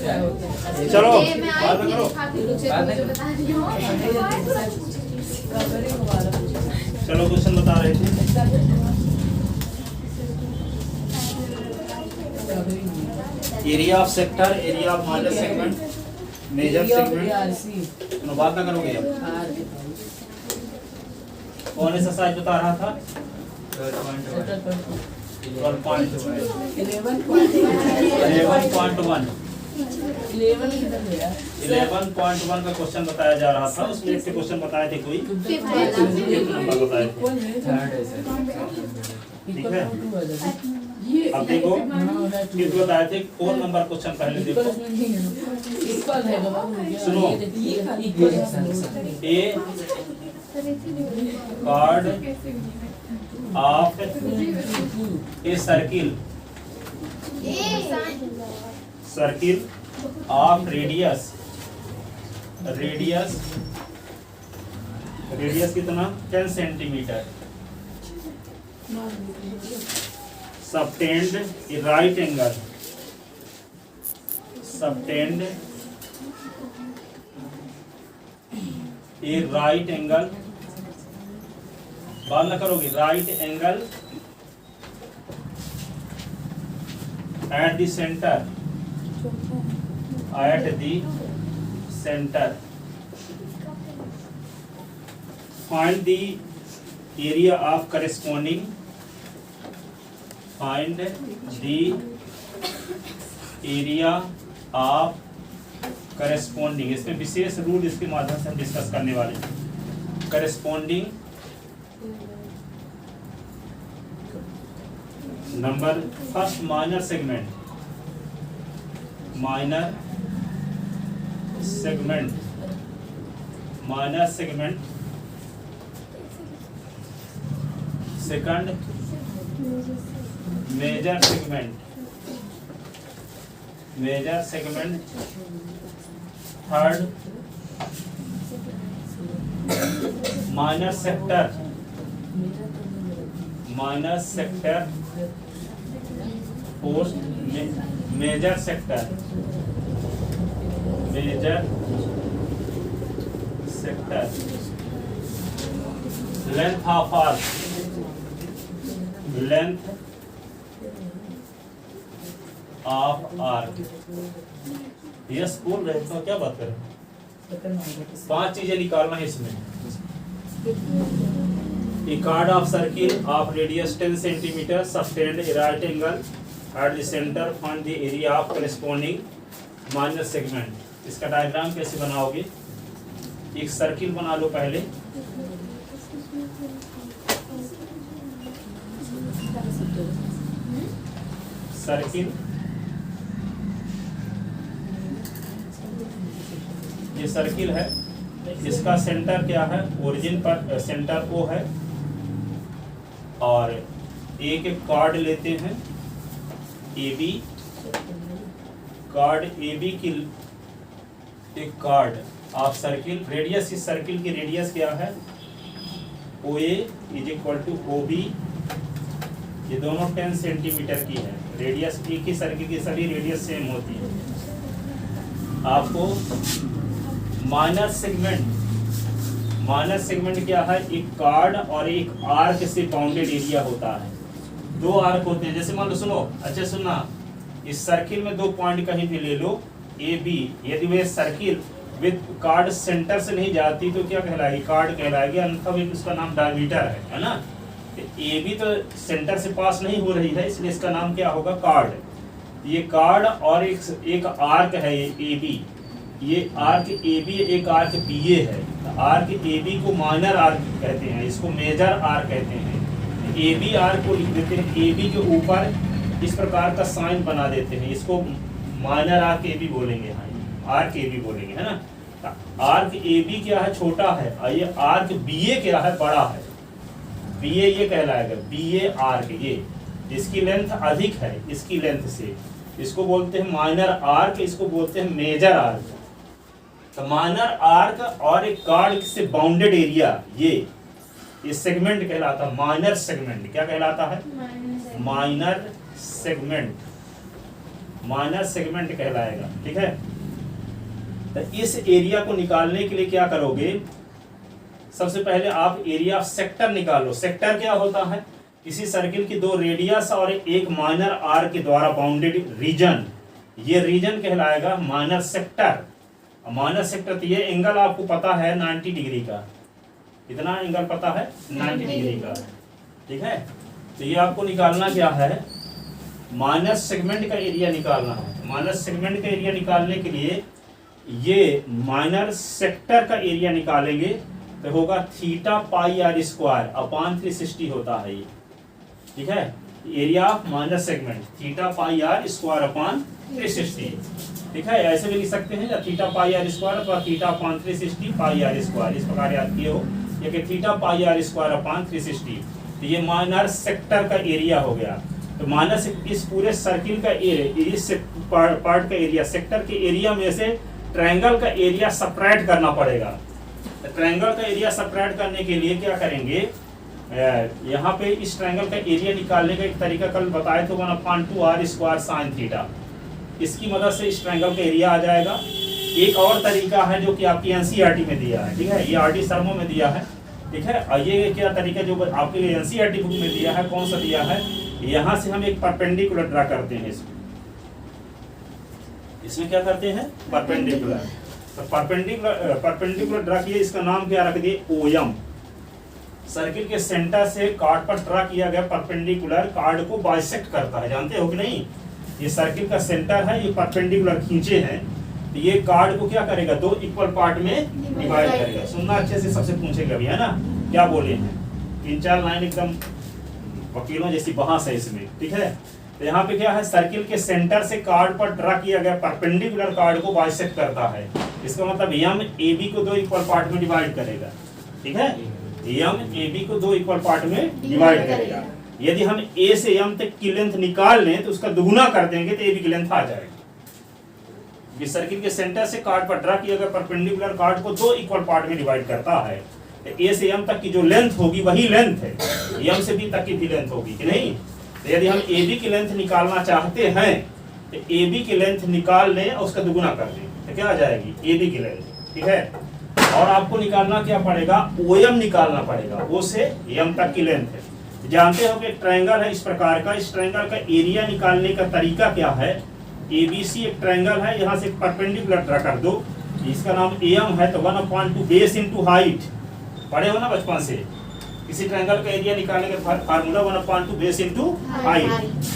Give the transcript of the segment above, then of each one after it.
चलो बात करो। चलो क्वेश्चन बता रहे थे। Area of sector, area of minor segment, major segment. बात ना करोगे अब। कौन सा साइज बता रहा था? 11.1 का क्वेश्चन बताया जा रहा था। उसमें एक क्वेश्चन बताए थे कोई नंबर बताए थे, ठीक है। अब देखो किस बताए थे, 4 नंबर क्वेश्चन पहले देखो, सुनो। A chord of a circle of radius कितना 10 centimetre, subtend a right angle, बात ना करोगे, right angle at the center, find the area of corresponding, इसमें विशेष रूल इसके माध्यम से हम डिस्कस करने वाले हैं। Corresponding number first minor segment, second major segment, third minor sector, fourth major sector, length of arc, yes बोल रहे तो क्या बात करें। 5 चीजें निकालना है इसमें। A card of circle of radius 10 centimeter, subtend a right angle at the center, find the area of corresponding minor segment। इसका डायग्राम कैसे बनाओगे? एक सर्किल बना लो पहले, ये सर्किल है, इसका सेंटर क्या है? ओरिजिन पर सेंटर O है, और एक कार्ड लेते हैं AB, की एक कार्ड ऑफ सर्किल, रेडियस, इस सर्किल की रेडियस क्या है? OA = OB, ये दोनों 10 सेंटीमीटर की है रेडियस। एक ही सर्किल की सभी रेडियस सेम होती है। आपको माइनर सेगमेंट क्या है? एक कार्ड और एक आर्क से बाउंडेड एरिया होता है। 2 आर्क होते हैं, जैसे मान लो, सुनो अच्छे सुनना, इस सर्किल में 2 पॉइंट कहीं भी ले लो AB, यदि वे सर्किल विद कार्ड सेंटर से नहीं जाती तो क्या कहलाएगी? कार्ड कहलाएगी, अन्यथा उसका नाम डायमीटर है ना। AB तो सेंटर से पास नहीं हो रही है, इसलिए इसका नाम क्या होगा? कार्ड। ये कार्ड और एक आर्क है AB, ये आर्क AB एक आर्क BA है। आर्क AB को माइनर आर्क कहते हैं, इसको मेजर आर्क कहते हैं। AB आर्क को लिख देते हैं, AB के ऊपर इस प्रकार का साइन बना देते हैं, इसको माइनर आर्क AB बोलेंगे। हाँ, आर्क AB बोलेंगे, है ना। आर्क AB क्या है? छोटा है, और ये आर्क BA क्या है? बड़ा है। BA ये कहलाएगा, BA आर्क, ये इसकी लेंथ अधिक है इसकी लेंथ से, इसको बोलते हैं माइनर आर्क, इसको बोलते हैं मेजर आर्क। तो माइनर आर्क और एक कार्ड से बाउंडेड एरिया, ये सेगमेंट कहलाता है। माइनर सेगमेंट क्या कहलाता है? Minor segment. माइनर सेगमेंट कहलाएगा। ठीक है, तो इस एरिया को निकालने के लिए क्या करोगे, सबसे पहले आप एरिया ऑफ सेक्टर निकालो। सेक्टर क्या होता है, किसी सर्किल की दो रेडियस और एक माइनर आर के द्वारा बाउंडेड रीजन, ये रीजन कहलाएगा माइनर सेक्टर। माइनर सेक्टर, तो ये एंगल आपको पता है 90 डिग्री का, कितना एंगल पता है 90 डिग्री का। ठीक है, तो ये आपको निकालना क्या है, माइनर सेगमेंट का एरिया निकालना है। माइनर सेगमेंट का एरिया निकालने के लिए ये माइनर सेक्टर का एरिया निकालेंगे तो होगा theta pi are square upon 360 होता है ये। ठीक है, area of minor segment theta pi are square upon 360। ठीक है, ऐसे भी लिख सकते हैं, या थीटा पाई आर स्क्वायर अथवा theta upon 360 pi are square, इस प्रकार याद किए हो, या कि theta pi are square upon 360। तो ये माइनर सेक्टर का एरिया हो गया। तो माइनर इस पूरे सर्किल का एरिया, इस पार्ट का एरिया, सेक्टर के एरिया में से ट्रायंगल का एरिया सेपरेट करना पड़ेगा। तो ट्रायंगल का एरिया सेपरेट करने के लिए क्या करेंगे, यहाँ पे इस ट्रायंगल का एरिया निकालने का एक तरीका कल बताए थे, 1/2 आर स्क्वायर साइन थीटा। इसकी मदद से इस ट्रायंगल का एरिया आ जाएगा। एक और तरीका है जो कि आपकी एनसीईआरटी में दिया है। ठीक है, ये आरटी शर्मा में दिया है। ठीक है, और ये क्या तरीका जो आपके एनसीईआरटी बुक में दिया है, कौन सा दिया है, यहाँ से हम एक परपेंडिकुलर ड्रा करते हैं। इसमें क्या करते हैं, परपेंडिकुलर। तो परपेंडिकुलर ड्रा किए, इसका नाम क्या रख दिए, ओएम। सर्किल के सेंटर से कार्ड पर ड्रा किया गया परपेंडिकुलर कार्ड को बाइसेक्ट करता है, जानते हो कि नहीं। ये सर्किल का सेंटर है, ये परपेंडिकुलर खींचे हैं, तो ये कार्ड को क्या करेगा, दो इक्वल पार्ट में डिवाइड करेगा। सुनना अच्छे से, सबसे पूछेगा अभी, है ना, क्या बोले हैं, 3-4 लाइन एकदम वकीलों जैसी बहस है इसमें। ठीक है, तो यहाँ पे क्या है, सर्किल के सेंटर से कार्ड पर ड्रा किया गया परपेंडिकुलर कार्ड को बाइसेक्ट करता है। इसका मतलब एम ए बी को दो इक्वल पार्ट में डिवाइड करेगा। ठीक है, एम ए बी को दो इक्वल पार्ट में डिवाइड करेगा। यदि हम ए से एम तक की लेंथ निकाल लें तो उसका दुगुना कर देंगे तो ए बी की लेंथ आ जाएगी। सर्किल के सेंटर से कार्ड पर ड्रा किया गया परपेंडिकुलर कार्ड को दो इक्वल पार्ट में डिवाइड करता है। तो ए से एम तक की जो लेंथ होगी वही लेंथ है, एम से बी तक की भी लेंथ होगी कि नहीं। तो यदि हम ए बी की लेंथ निकालना चाहते हैं तो ए बी की लेंथ निकाल लें और उसका दुगुना कर दें तो क्या आ जाएगी, ए बी की लेंथ। ठीक है, और आपको निकालना क्या पड़ेगा, ओएम निकालना पड़ेगा, ओ से एम तक की लेंथ है। जानते हो कि एक ट्रायंगल है इस प्रकार का, इस ट्रायंगल का एरिया निकालने का तरीका क्या है, एबीसी एक ट्रायंगल है, यहाँ से परपेंडिकुलर ड्रा कर दो, इसका नाम एम है, तो 1/2 बेस इंटू हाइट, पढ़े हो ना बचपन से। किसी ट्रायंगल का एरिया निकालने का फार्मूला 1/2 बेस इंटू हाइट।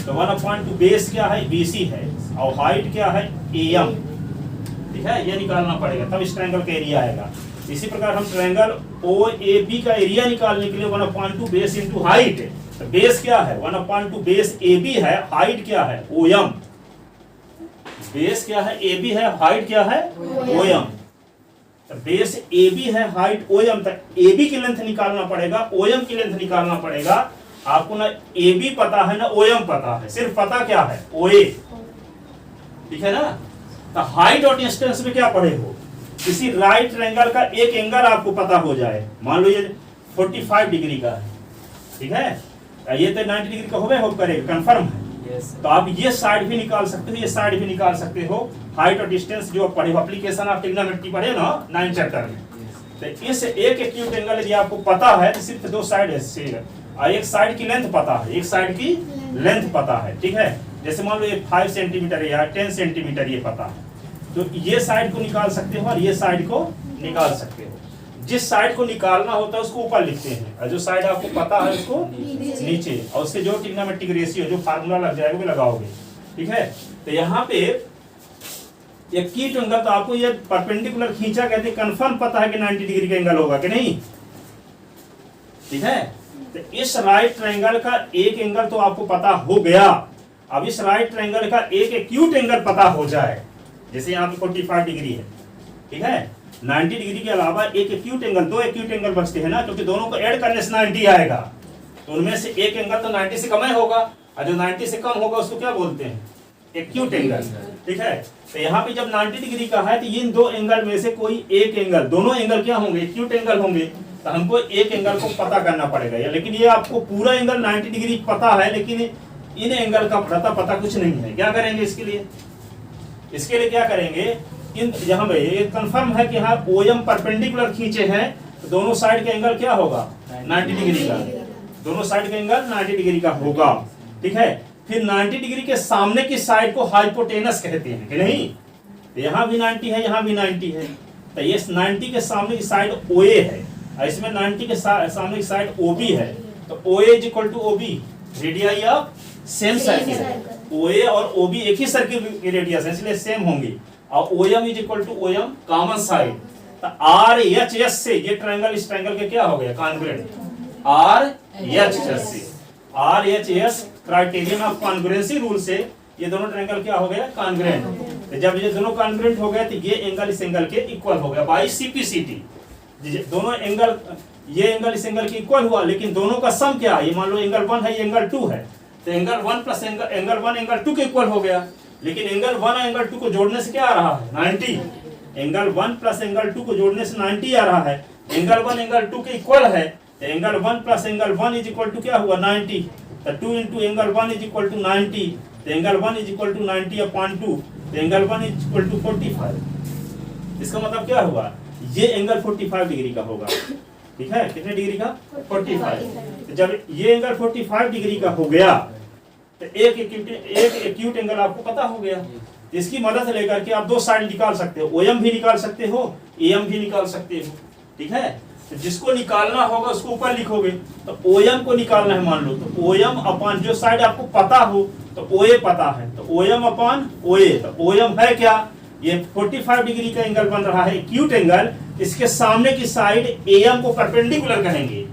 तो 1/2 बेस क्या है, बीसी है, और हाइट क्या है, एम। ठीक है, ये निकालना पड़ेगा, तब इस ट्रायंगल का एरिया आएगा। इसी प्रकार हम ट्रायंगल ओ ए बी का एरिया निकालने के लिए 1/2 बेस इंटू हाइट, तो बेस क्या है 1/2 बेस ए बी है, हाइट क्या है ओ एम। बेस क्या है, ए बी है, हाइट क्या है ओ एम। तो बेस ए बी है, हाइट ओ एम, तक ए बी की लेंथ निकालना पड़ेगा, ओ एम की लेंथ निकालना पड़ेगा। आपको ना ए बी पता है ना ओ एम पता है, सिर्फ पता क्या है ओ ए। ठीक है ना, तो हाइट और डिस्टेंस में क्या पढ़े हो, किसी राइट ट्रायंगल का एक एंगल आपको पता हो जाए, मान लो ये 45 डिग्री का है। ठीक है, ये तो 90 डिग्री का होगा, होप करेगा, कंफर्म है। तो आप ये साइड भी निकाल सकते हो, ये साइड भी निकाल सकते हो। हाइट और डिस्टेंस जो पढ़े हो, एप्लीकेशन ऑफ ट्रिग्नोमेट्री पढ़े ना 9 चैप्टर में। तो इस एक एक्यूट एंगल यदि आपको पता है तो सिर्फ दो साइड है, और एक साइड की लेंथ पता है, एक साइड की लेंथ पता है। ठीक है, जैसे मान लो ये 5 सेंटीमीटर है या 10 सेंटीमीटर ये पता है, तो ये साइड को निकाल सकते हो और ये साइड को निकाल सकते हो। जिस साइड को निकालना होता है उसको ऊपर लिखते हैं, और जो साइड आपको पता है उसको नीचे, और उससे जो ट्रिग्नोमेट्रिक रेशियो जो फार्मूला लग जाएगा वो लगाओगे। ठीक है, तो यहाँ पे एक कीट एंगल, तो आपको ये परपेंडिकुलर खींचा कहते हैं, कंफर्म पता है कि 90 डिग्री का एंगल होगा कि नहीं। ठीक है, तो इस राइट ट्रायंगल का एक एंगल तो आपको पता हो गया। अब इस राइट ट्रायंगल का एक एक्यूट एंगल पता हो जाए, जैसे यहाँ पे 45 डिग्री है। ठीक है, 90 डिग्री के अलावा एक एक्यूट एंगल, दो एक्यूट एंगल बचते हैं ना, क्योंकि दोनों को ऐड करने से 90 आएगा, तो उनमें से एक एंगल तो 90 से कम ही होगा, और जो 90 से कम होगा उसको क्या बोलते हैं, एक्यूट एंगल। ठीक है, तो यहाँ पे जब 90 डिग्री का है तो इन दो एंगल में से कोई एक एंगल, दोनों एंगल क्या होंगे, एक्यूट एंगल होंगे, तो हमको एक एंगल को पता करना पड़ेगा। लेकिन ये आपको पूरा एंगल 90 डिग्री पता है, लेकिन इन एंगल का पता कुछ नहीं है। क्या करेंगे इसके लिए? इसके लिए क्या करेंगे, इन यहाँ पे ये कंफर्म है कि हाँ OM परपेंडिकुलर खींचे हैं तो दोनों साइड का एंगल क्या होगा, 90 डिग्री का। दोनों साइड का एंगल 90 डिग्री का होगा, ठीक है। फिर 90 डिग्री के सामने की साइड को हाइपोटेनस कहते हैं कि नहीं? यहाँ भी 90 है, यहाँ भी 90 है, तो ये 90 के सामने की साइड OA है और इसमें 90 के सामने की साइड OB है। तो OA is equal to OB, radius of same circle. OA और OB एक ही सर्किल की रेडियस है इसलिए सेम होंगी। और OM is equal to OM common side. तो RHS से ये ट्रायंगल इस ट्रायंगल के क्या हो गया, कॉन्ग्रुएंट। RHS से, RHS criterion of congruency rule से ये दोनों ट्रायंगल क्या हो गया, कॉन्ग्रुएंट। तो जब ये दोनों कॉन्ग्रुएंट हो गए तो ये एंगल इस एंगल के इक्वल हो गया बाय CPCT। दोनों एंगल, ये एंगल इस एंगल के इक्वल हुआ, लेकिन दोनों का सम क्या है, ये मान लो एंगल 1 है, ये एंगल 2 है, तो एंगल 1 प्लस एंगल 1 एंगल 2 के इक्वल हो गया। लेकिन एंगल 1 और एंगल 2 को जोड़ने से क्या आ रहा है, 90। एंगल 1 प्लस एंगल 2 को जोड़ने से 90 आ रहा है। एंगल 1 एंगल 2 के इक्वल है, तो angle 1 plus angle 1 is equal to क्या हुआ, 90। तो 2 into angle 1 is equal to 90, तो angle 1 is equal to 90 upon 2, तो एंगल 1 इज इक्वल टू 45। इसका मतलब क्या हुआ, ये एंगल 45 डिग्री का होगा, ठीक है। कितने डिग्री का, 45। तो जब ये एंगल 45 डिग्री का हो गया तो एक एक्यूट एंगल आपको पता हो गया। इसकी मदद लेकर के आप दो साइड निकाल सकते हो, OM भी निकाल सकते हो, AM भी निकाल सकते हो, ठीक है। तो जिसको निकालना होगा उसको ऊपर लिखोगे। तो OM को निकालना है मान लो, तो OM अपॉन जो साइड आपको पता हो, तो OA पता है, तो OM अपॉन OA। तो OM है क्या, ये 45 डिग्री का एंगल बन रहा है, एक्यूट एंगल। इसके सामने की साइड AM को परपेंडिकुलर कहेंगे।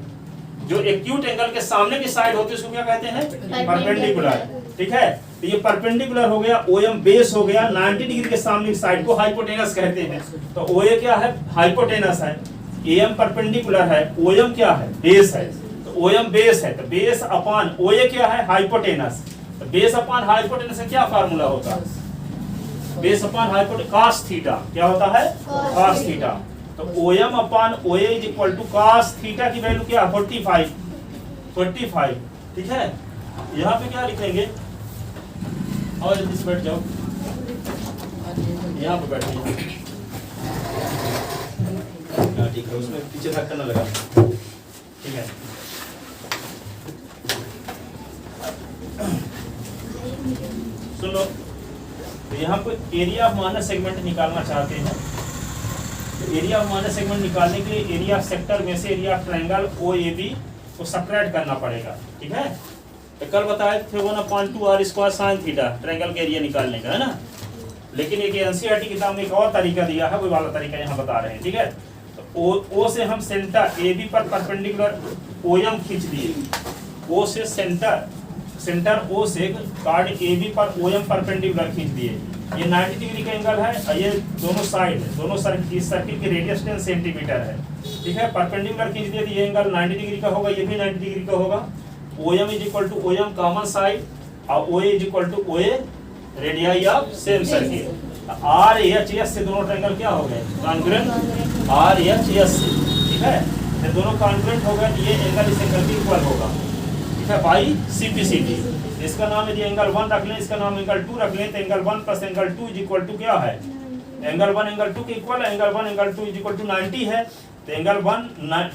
जो एक्यूट एंगल के सामने की साइड होती है उसको क्या कहते हैं, परपेंडिकुलर, ठीक है। तो ये परपेंडिकुलर हो गया, OM बेस हो गया, 90 डिग्री के सामने की साइड को हाइपोटेनस कहते हैं। तो OA क्या है, हाइपोटेनस है, AM परपेंडिकुलर है, OM क्या है, बेस है। तो OM बेस है, तो बेस अपॉन OA क्या है, हाइपोटेनस। तो बेस अपॉन हाइपोटेनस का क्या फार्मूला होता है, base upon hypotenuse cos theta, क्या होता है, cos थीटा। तो OM अपॉन OA is equal to cos theta की वैल्यू क्या, 45, ठीक है। यहाँ पे क्या लिखेंगे, और जल्दी से बैठ जाओ, यहाँ पे बैठिए, ठीक है, उसमें पीछे धक्का न लगा, ठीक है। सुन लो, तो यहाँ पे एरिया ऑफ माइनस सेगमेंट निकालना चाहते हैं। तो एरिया ऑफ माइनस सेगमेंट निकालने के लिए एरिया ऑफ सेक्टर में से एरिया ऑफ ट्रायंगल OAB को सबट्रैक्ट करना पड़ेगा, ठीक है। तो कल बताए थे 1/2 r square sine theta triangle के एरिया निकालने का, है ना। लेकिन एक NCERT किताब में एक और तरीका दिया है, वो वाला तरीका यहाँ बता रहे हैं, ठीक है। तो O से हम सेंटर AB पर परपेंडिकुलर OM खींच दिए, O से सेंटर O से कार्ड AB पर OM परपेंडिकुलर खींच दिए। ये 90 डिग्री का एंगल है और ये दोनों साइड, दोनों सर्किल की रेडियस 10 सेंटीमीटर है, ठीक है। परपेंडिकुलर खींच दिए तो ये एंगल 90 डिग्री का होगा, ये भी 90 डिग्री का होगा। OM is equal to OM common side और OA is equal to OA radius of same circle. RHS से दोनों ट्रायंगल क्या हो गए, कॉन्ग्रुएंट, RHS से, ठीक है। तो दोनों कॉन्ग्रुएंट हो गए, ये एंगल इस एंगल के इक्वल होगा, ठीक है, बाई CPCT। इसका नाम यदि एंगल 1 रख लें, इसका नाम एंगल 2 रख लें, तो angle 1 plus angle 2 is equal to क्या है, एंगल 1 एंगल 2 के इक्वल है, angle 1 angle 2 is equal to 90 है। तो एंगल 1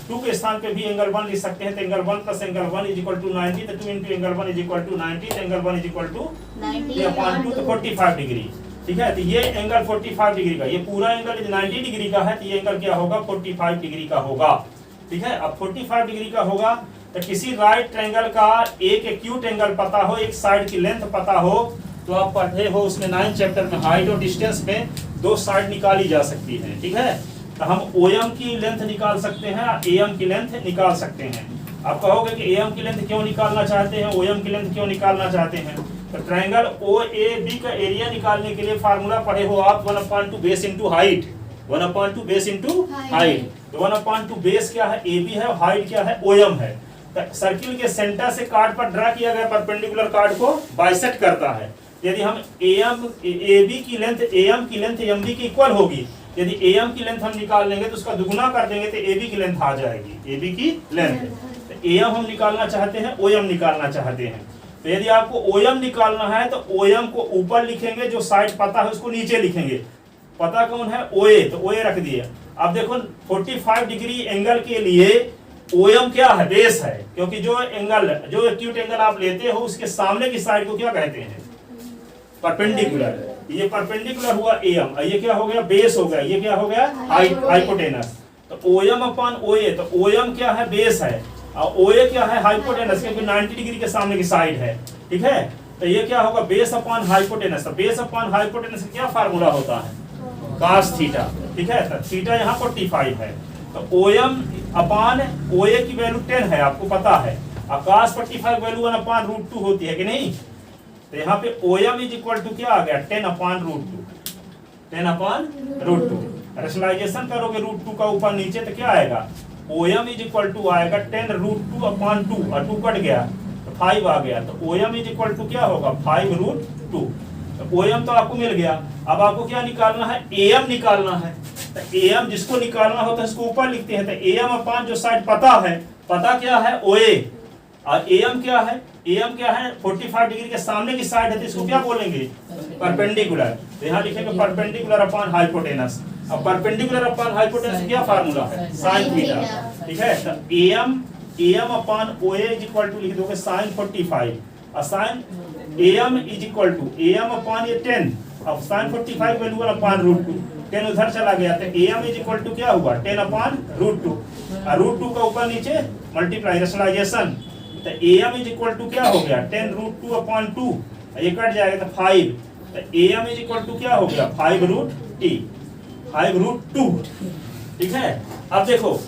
2 के स्थान पे भी एंगल 1 लिख सकते हैं, तो angle 1 plus angle 1 is equal to 90, तो 2 into angle 1 is equal to 90, तो angle 1 is equal to 90 upon 2, तो 45 डिग्री, ठीक है। तो ये एंगल 45 डिग्री का, ये पूरा एंगल 90 डिग्री का है, तो ये एंगल क्या होगा, 45 डिग्री का होगा, ठीक है। अब 45 डिग्री का होगा तो किसी राइट ट्रायंगल का एक एक्यूट एंगल पता हो, एक साइड की लेंथ पता हो, तो आप पढ़े हो उसमें 9 चैप्टर में हाइट और डिस्टेंस में दो साइड निकाली जा सकती है, ठीक है। तो हम OM की लेंथ निकाल सकते हैं, AM की लेंथ निकाल सकते हैं। आप कहोगे कि AM की लेंथ क्यों निकालना चाहते हैं, OM की लेंथ क्यों निकालना चाहते हैं। तो ट्रायंगल OAB का एरिया निकालने के लिए फार्मूला पढ़े हो आप, 1/2 base into height, 1/2 base into height. तो 1/2 बेस क्या है, AB है, हाइट क्या है, OM है। सर्किल के सेंटर से कार्ड पर ड्रा किया गया परपेंडिकुलर कार्ड को बाइसेक्ट करता है। यदि हम AB की लेंथ AM की लेंथ MB की इक्वल होगी, यदि AM की लेंथ हम निकाल लेंगे तो उसका दुगुना कर देंगे तो AB की लेंथ आ जाएगी, AB की लेंथ। तो AM हम निकालना चाहते हैं, OM निकालना चाहते हैं, तो यदि आपको OM निकालना है तो OM को ऊपर लिखेंगे, जो साइड पता है उसको नीचे लिखेंगे। पता कौन है? OA, तो OA रख दिए। अब देखो 45 डिग्री एंगल के लिए OM क्या है? बेस है, क्योंकि जो एक्यूट एंगल आप लेते हो उसके सामने की साइड को क्या कहते हैं? परपेंडिकुलर। ये परपेंडिकुलर हुआ AM, ये क्या हो गया? बेस हो गया। ये क्या हो गया? हाइपोटेनस। तो OM अपॉन OA, तो OM क्या है? बेस है, और OA क्या है? हाइपोटेनस, क्योंकि 90 डिग्री के सामने की साइड है। ठीक है, तो ये क्या होगा? Base upon hypotenuse. तो बेस अपॉन हाइपोटेनस का क्या फार्मूला होता है? cos theta. ठीक है, तो थीटा यहाँ 45 है, तो OM अपॉन OA की वैल्यू 10 है, आपको पता है, और cos 45 वैल्यू 1 अपॉन रूट 2 होती है कि नहीं? तो यहाँ पे OM इज इक्वल टू क्या आ गया? 10 upon root 2, 10 upon root 2। Rationalization करोगे रूट 2 का ऊपर नीचे तो क्या आएगा? OM इज इक्वल टू आएगा 10 रूट 2 अपॉन 2, और 2 कट गया तो 5 आ गया, तो OM इज इक्वल टू क्या होगा? 5 रूट 2। तो OM तो आपको मिल गया। अब आपको क्या निकालना है? AM निकालना है। तो AM जिसको निकालना होता है उसको ऊपर लिखते हैं, तो AM अपॉन जो साइड पता है, पता क्या है? OA, और AM क्या है? AM क्या है? 45 डिग्री के सामने की साइड है, तो इसको क्या बोलेंगे? परपेंडिकुलर। तो यहाँ लिखेंगे परपेंडिकुलर अपॉन हाइपोटेनस। अब परपेंडिकुलर अपॉन हाइपोटेनस क्या फार्मूला है? Sine theta. ठीक है, तो AM upon OA is equal to लिख दोगे साइन 45, और sine AM is equal to AM upon ये 10, अब साइन 45 वैल्यू 1 अपॉन रूट 2, 10 उधर चला गया, तो AM इज इक्वल टू क्या हुआ? 10 अपॉन रूट 2, और रूट 2 का ऊपर नीचे मल्टीप्लाई, रेशनलाइजेशन, तो AM इज इक्वल टू क्या हो गया? 10 रूट 2 अपॉन 2, ये कट जाएगा तो 5, तो AM इज इक्वल टू क्या हो गया? 5 रूट T, 5 रूट 2। ठीक है, अब देखो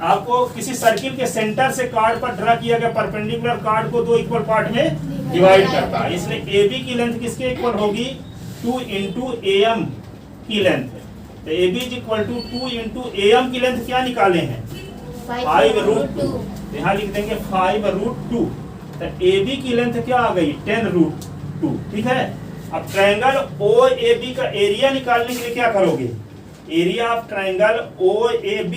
आपको किसी सर्किल के सेंटर से कार्ड पर ड्रा किया गया परपेंडिकुलर कार्ड को 2 इक्वल पार्ट में डिवाइड करता है, इसलिए AB की लेंथ किसके इक्वल होगी? 2 इंटू AM की लेंथ। तो AB is equal to 2 into AM की लेंथ क्या निकाले हैं? 5 रूट 2। यहाँ लिख देंगे 5 रूट 2। तो AB की लेंथ क्या आ गई? 10 रूट 2। ठीक है, अब ट्रायंगल OAB का एरिया निकालने के लिए क्या करोगे? एरिया ऑफ ट्रायंगल OAB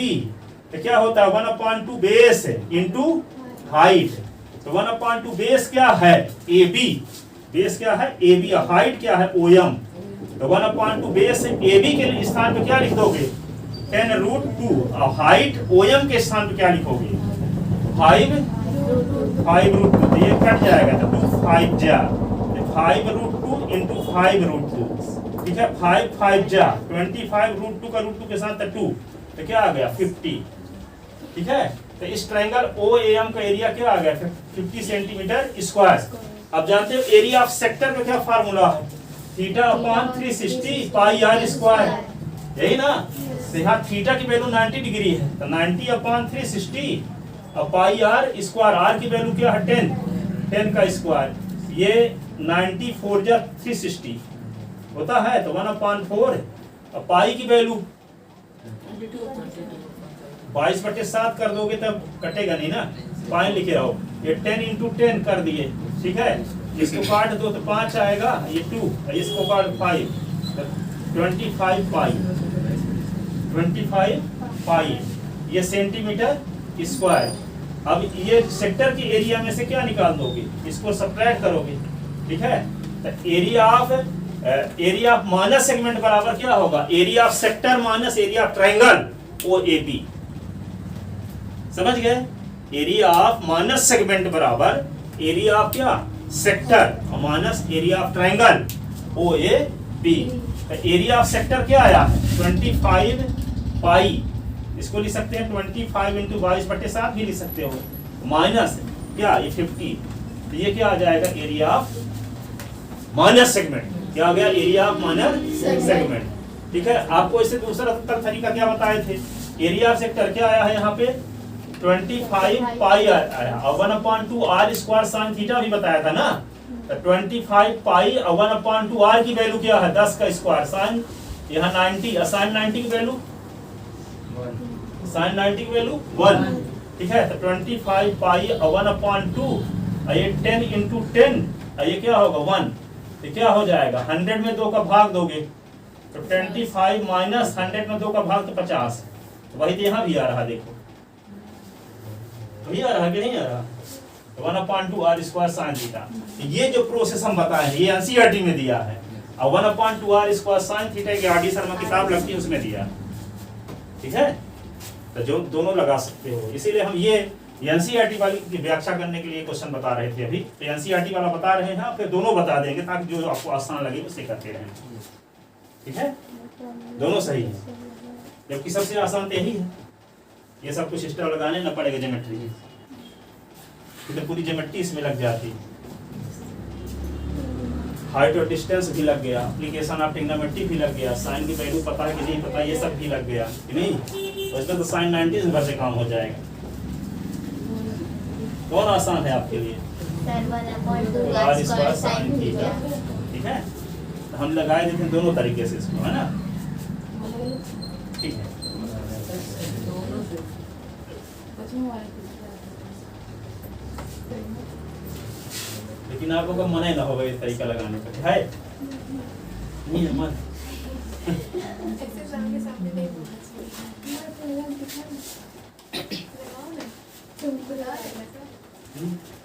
तो क्या होता है? 1/2 बेस इंटू हाइट। तो 1/2 बेस क्या है? AB। बेस क्या है? AB। हाइट क्या है? OM। तो 1/2 बेस AB के स्थान पे क्या लिख दोगे? 10 रूट 2, और हाइट OM के स्थान पे क्या लिखोगे? 5 रूट 2। तो ये कट जाएगा, तो 2 5 जा, 5 रूट 2 इंटू 5 रूट 2। ठीक है, 5 5 जा, 25 रूट 2 का रूट 2 के साथ 2, तो क्या आ गया? 50। ठीक है, तो इस ट्रायंगल OAM का एरिया क्या आ गया? 50 सेंटीमीटर स्क्वायर। अब जानते हो एरिया ऑफ सेक्टर का क्या फार्मूला है? Theta upon 360 pi are square, यही ना? तो यहाँ थीटा की वैल्यू 90 डिग्री है, तो 90 अपॉन 360 और पाई आर स्क्वायर, आर की वैल्यू क्या है? 10 का स्क्वायर, ये 94 जा 360 होता है, तो 1/4, और पाई की वैल्यू 22/7 कर दोगे तब कटेगा नहीं ना, पाई लिखे रहो। ये 10 इंटू 10 कर दिए। ठीक है, इसको काट दो तो 5 आएगा, ये 2, इसको काट 5, तो 25 पाई, 25 पाई, ये सेंटीमीटर स्क्वायर। अब ये सेक्टर के एरिया में से क्या निकाल दोगे? इसको सब्ट्रैक्ट करोगे। ठीक है, तो एरिया ऑफ माइनस सेगमेंट बराबर क्या होगा? Area of sector minus area of triangle OAB। समझ गए? एरिया ऑफ माइनस सेगमेंट बराबर एरिया ऑफ क्या? Sector minus area of triangle OAB। तो एरिया ऑफ सेक्टर क्या आया है? 25 पाई, इसको लिख सकते हैं 25 इंटू 22/7 भी लिख सकते हो, माइनस क्या? ये 50। तो ये क्या आ जाएगा? Area of minus segment. क्या आ गया? Area of minus segment. ठीक है, आपको इससे दूसरा तरीका क्या बताए थे? एरिया ऑफ सेक्टर क्या आया है यहाँ पे? 25 पाई आया, और 1/2 आर स्क्वायर साइन थीटा भी बताया था ना। तो 25 पाई और 1/2 आर की वैल्यू क्या है? 10 का स्क्वायर, साइन यहाँ 90, साइन 90 की वैल्यू, साइन 90 की वैल्यू 1। ठीक है, तो 25 पाई और 1/2, और ये 10 इंटू 10, और ये क्या होगा? 1। तो क्या हो जाएगा? 100 में 2 का भाग दोगे तो 25 माइनस 100 में 2 का भाग तो 50। तो वही तो यहाँ भी आ रहा, देखो, वही आ रहा कि नहीं आ रहा? 1/2r² sin theta. ये जो प्रोसेस हम बताए हैं ये एनसीईआरटी में दिया है, और 1/2r² sin थीटा की आर डी शर्मा किताब लगती है उसमें दिया है, ठीक है। तो जो दोनों लगा सकते हो, इसीलिए हम ये एनसीईआरटी वाली की व्याख्या करने के लिए क्वेश्चन बता रहे थे अभी, तो एनसीईआरटी वाला बता रहे हैं, फिर दोनों बता देंगे ताकि जो आपको आसान लगे उसे करते रहें, ठीक है। दोनों सही है, जबकि सबसे आसान तो यही है। ये सब कुछ सिस्टम लगाने ना पड़ेगा ज्योमेट्री, तो पूरी ज्योमेट्री इसमें लग जाती, हाइट और डिस्टेंस भी लग गया, एप्लीकेशन ऑफ ट्रिग्नोमेट्री भी लग गया, साइन की वैल्यू पता है कि नहीं पता ये सब भी लग गया कि नहीं, तो इसमें तो साइन 90 भर से काम हो जाएगा। कौन आसान है आपके लिए? r² sin थीटा, ठीक है। तो हम लगाए देते हैं दोनों तरीके से इसको, है ना, ठीक है। लेकिन आप लोग का मन ही ना होगा इस तरीका लगाने का, है नहीं है मन।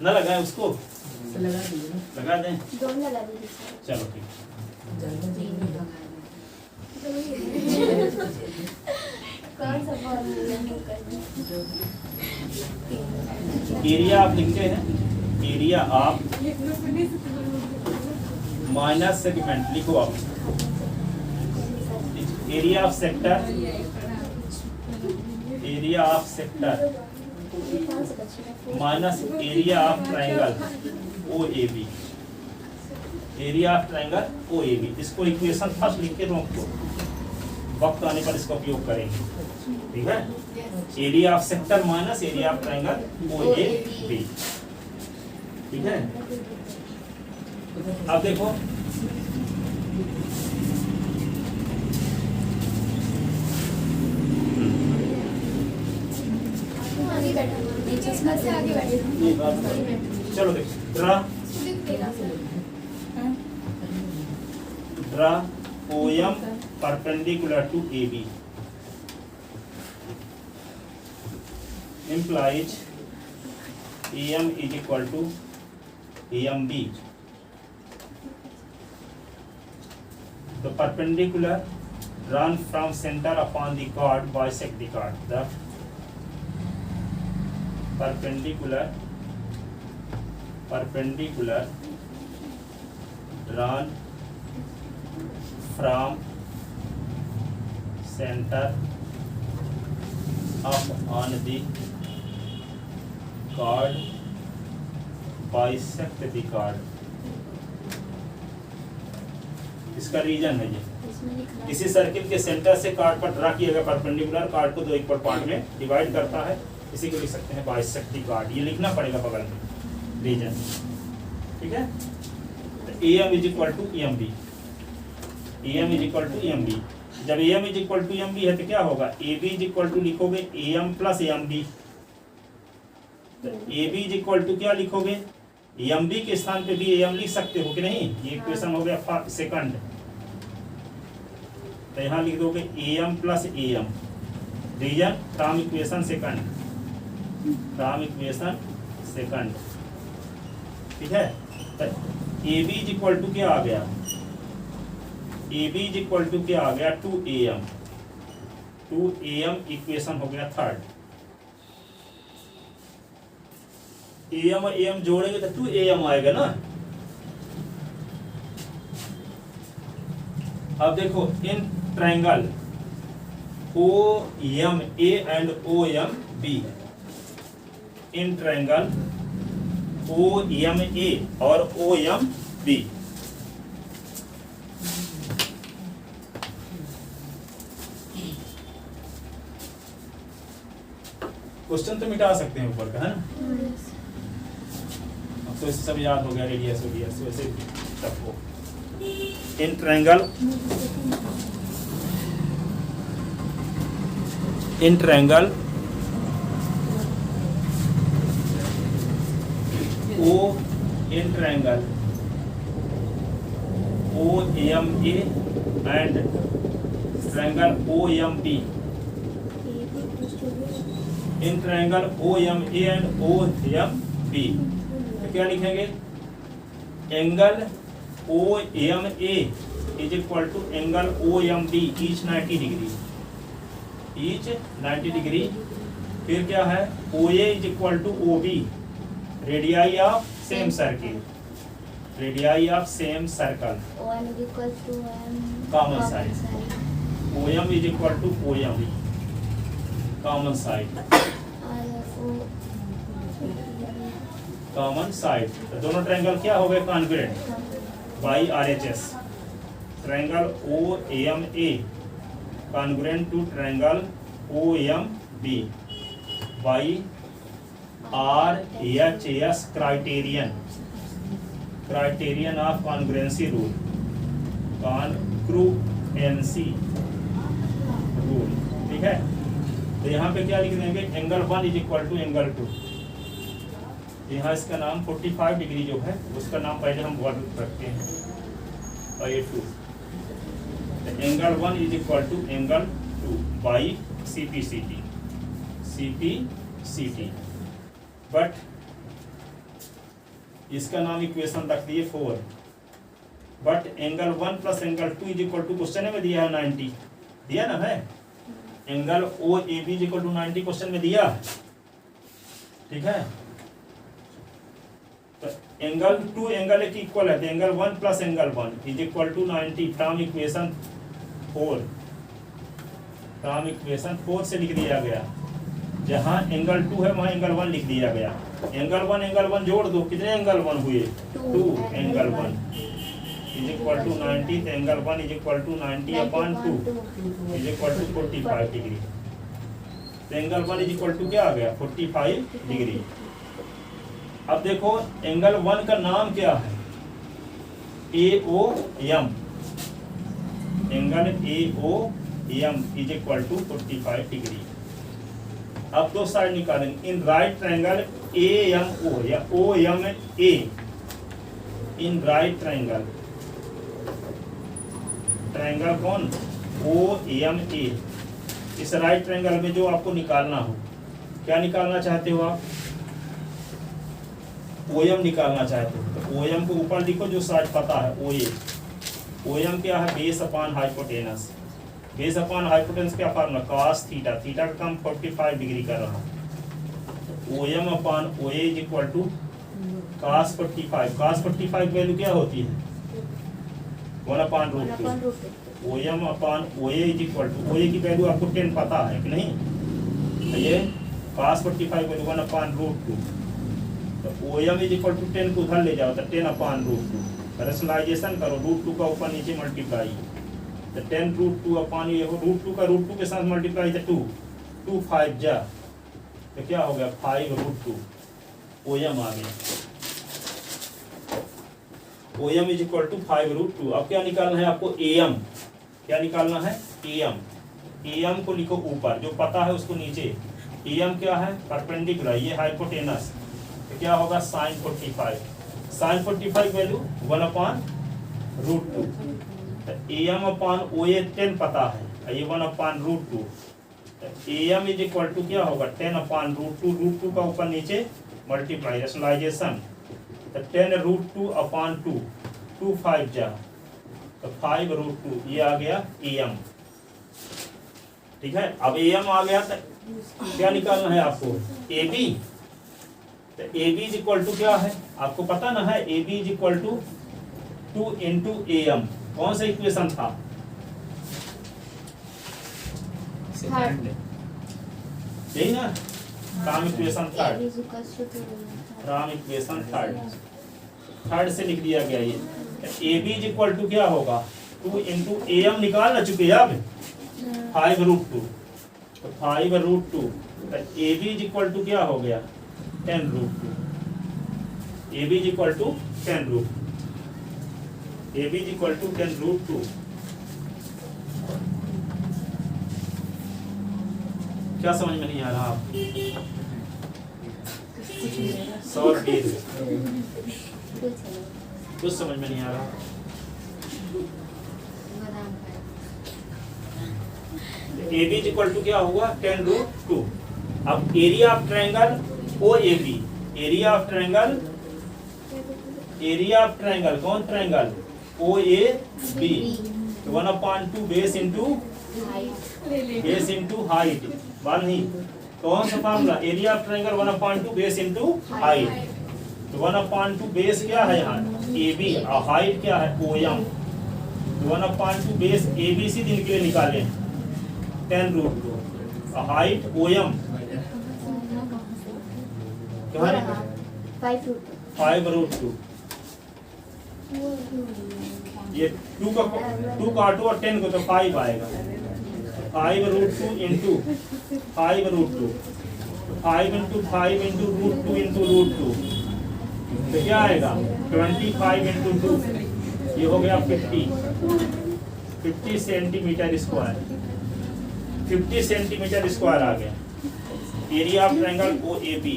ना लगाए उसको, लगा दें, चलो ठीक। एरिया आप लिखते हैं, एरिया आप माइनस सेगमेंट लिखो आप, area of sector, area of sector minus area of triangle OAB, area of triangle OAB। इसको इक्वेशन फर्स्ट लिख के रोक दो, वक्त आने पर इसका उपयोग करेंगे, ठीक है। Area of sector minus area of triangle OAB, ठीक है। अब देखो चलो देखो, draw OM perpendicular to AB implies AM is equal to AMB. The perpendicular run from center upon the chord bisect the chord. The perpendicular run from center up on the chord bisect the chord. इसका reason है ये, इसी circle के centre से card पर draw किया गया perpendicular card को दो इक्वल पार्ट में डिवाइड करता है, इसी को लिख सकते हैं बाइसेक्ट द कार्ड। ये लिखना पड़ेगा बगल में रीजन, ठीक है। AM is equal to EMB, AM is equal to EMB। जब AM is equal to EMB है तो क्या होगा, AB इज इक्वल टू लिखोगे AM प्लस EMB, तो AB इज इक्वल टू क्या लिखोगे, EMB के स्थान पे भी AM लिख सकते हो कि नहीं, ये इक्वेशन हो गया सेकंड, तो यहाँ लिख दोगे AM plus AM, reason from equation second, from equation second, ठीक है। तो AB इज इक्वल टू क्या आ गया, AB इज इक्वल टू क्या आ गया 2AM, 2AM इक्वेशन हो गया थर्ड। AM और AM जोड़ेंगे तो 2AM आएगा ना। अब देखो in triangle OMA and OMB, in triangle OMA और OMB, क्वेश्चन तो मिटा सकते हैं ऊपर का, है ना। अब तो सब याद हो गया, रेडियस वैसे सबको। In triangle OMA and triangle OMB, in triangle OMA and OMB, क्या लिखेंगे, angle O M A is equal to angle O M B each 90 degree, each 90 degree. फिर क्या है, O A is equal to O B radii of same circle, radii of same circle, common side, O M is equal to O M common side, common side. तो दोनों triangle क्या हो गए, congruent by R H S, triangle O M A congruent to triangle O M B by R H S criterion, criterion of congruency rule, congruency rule. ठीक है, तो यहाँ पे क्या लिख देंगे, angle 1 is equal to angle 2। यहाँ इसका नाम 45 डिग्री जो है उसका नाम पहले हम वर्ड रखते हैं, और ये 2, angle 1 is equal to angle 2 by C P C T, C P C T. But इसका नाम इक्वेशन रख दिए 4, but angle 1 plus angle 2 is equal to, question में दिया है 90, दिया ना है, angle O A B is equal to 90 question में दिया। ठीक है, तो एंगल 2 एंगल एक इक्वल है, तो angle 1 plus angle 1 is equal to 90 from equation 4, from equation 4 से लिख दिया गया। जहां एंगल 2 है वहां एंगल 1 लिख दिया गया। एंगल 1 जोड़ दो, कितने एंगल 1 हुए, 2 एंगल 1 इज इक्वल टू 90, तो angle 1 is equal to 90 upon 2 is equal to 45 degree. तो एंगल 1 इज इक्वल टू क्या आ गया, 45 डिग्री। अब देखो एंगल 1 का नाम क्या है, A O M, angle A O M is equal to 45 degree. अब दो साइड निकालेंगे, in right triangle A M O या O M A, in right triangle, triangle कौन, ओ एम ए, इस राइट ट्रायंगल में जो आपको निकालना हो, क्या निकालना चाहते हो आप, ओ एम निकालना चाहते हो, तो ओ एम को ऊपर लिखो जो साइड पता है, ओ ए, ओ एम क्या है, base upon hypotenuse, base upon hypotenuse क्या फार्मूला, cos थीटा, थीटा का काम 45 डिग्री कर रहा है, O M upon O A is equal to cos 45, cos 45 value क्या होती है, 1 upon root 2, O M upon O A is equal to, O A की वैल्यू आपको 10 पता है कि नहीं, तो ये cos 45 वैल्यू 1 अपॉन रूट 2, तो O M is equal to 10 को उधर ले जाओ, तो 10 अपॉन रूट 2, रैशनलाइजेशन करो, रूट 2 का ऊपर नीचे मल्टीप्लाई, तो 10 रूट 2 अपॉन ये हो, रूट 2 का रूट 2 के साथ मल्टीप्लाई, तो 2 5 जा, तो क्या हो गया 5 रूट 2, ओ एम आ गया, O M is equal to 5 root 2। अब क्या निकालना है आपको, ए एम, क्या निकालना है, ए एम, ए एम को लिखो ऊपर, जो पता है उसको नीचे, ए एम क्या है, परपेंडिकुलर, ये हाइपोटेनस, तो क्या होगा sine 45, sine 45 value 1 upon root 2, तो ए एम अपॉन ओ ए 10 पता है, ये 1 अपॉन रूट 2, तो A M is equal to क्या होगा 10 अपॉन रूट 2, रूट 2 का ऊपर नीचे मल्टीप्लाई, रैशनलाइजेशन, तो 10 रूट 2 अपॉन 2, 2 5 जा, तो 5 रूट 2, ये आ गया ए एम। ठीक है, अब ए एम आ गया, तो क्या निकालना है आपको, ए बी, तो A B is equal to क्या है आपको पता ना है, A B is equal to 2 into A M, कौन सा इक्वेशन था, यही ना, from equation third, from equation third से लिख दिया गया ये, A B is equal to क्या होगा, 2 इंटू ए एम निकाल ना चुके अब, 5 रूट 2, तो 5 रूट 2, तो A B is equal to क्या हो गया 10 root 2, A B is equal to 10 root, A B is equal to 10 root 2। क्या समझ में नहीं आ रहा आप, सॉल्व कुछ समझ में नहीं आ रहा, A B is equal to क्या हुआ 10 रूट 2। अब area of triangle O A B, area of triangle area of triangle, कौन triangle? O A B, 1/2 base into height, बात नहीं, कौन सा formula? Area of triangle 1/2 base into height. तो 1/2 base क्या है यहाँ? ए बी, और हाइट क्या है? O M. 1/2 base A B C दिन के लिए निकाले 10√2, और हाइट ओ एम क्या है? 5√2। ये 2 काटो और 10 को तो 5 आएगा। 5√2 इंटू 5√2, 5 इंटू 5 इंटू √2 इंटू √2, तो क्या आएगा? 25 इंटू 2, ये हो गया 50 सेंटीमीटर स्क्वायर। 50 सेंटीमीटर स्क्वायर आ गया area of triangle O A B.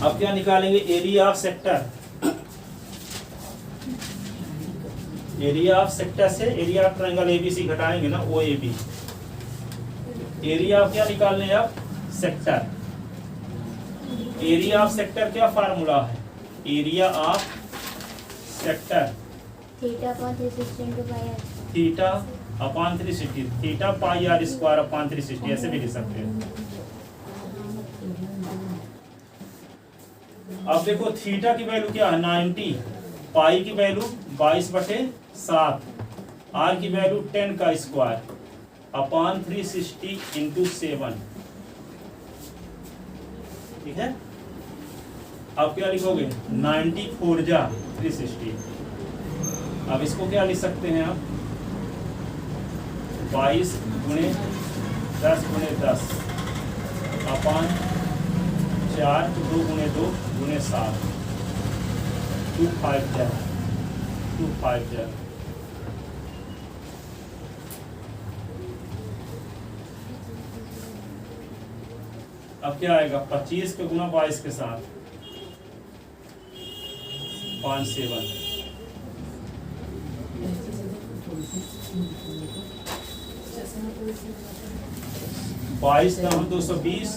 अब क्या निकालेंगे? Area of sector. Area of sector से एरिया ऑफ ट्रायंगल एबीसी घटाएंगे ना, O A B. Area of क्या निकालने हैं? अब सेक्टर। एरिया ऑफ सेक्टर क्या फार्मूला है? Area of sector theta upon 360, theta pi are square upon 360, ऐसे भी लिख सकते हैं। अब देखो थीटा की वैल्यू क्या है? 90, पाई की वैल्यू 22/7, आर की वैल्यू 10 का स्क्वायर अपॉन 360 इंटू 7, ठीक है। अब क्या लिखोगे? 90 4 जा 360। अब इसको क्या लिख सकते हैं आप? 22 गुणे 10 गुणे 10 अपॉन 4, 2 गुणे 2 गुणे 7, 250। अब क्या आएगा? 25 के गुना 22 के साथ 57, 22 दाम 220,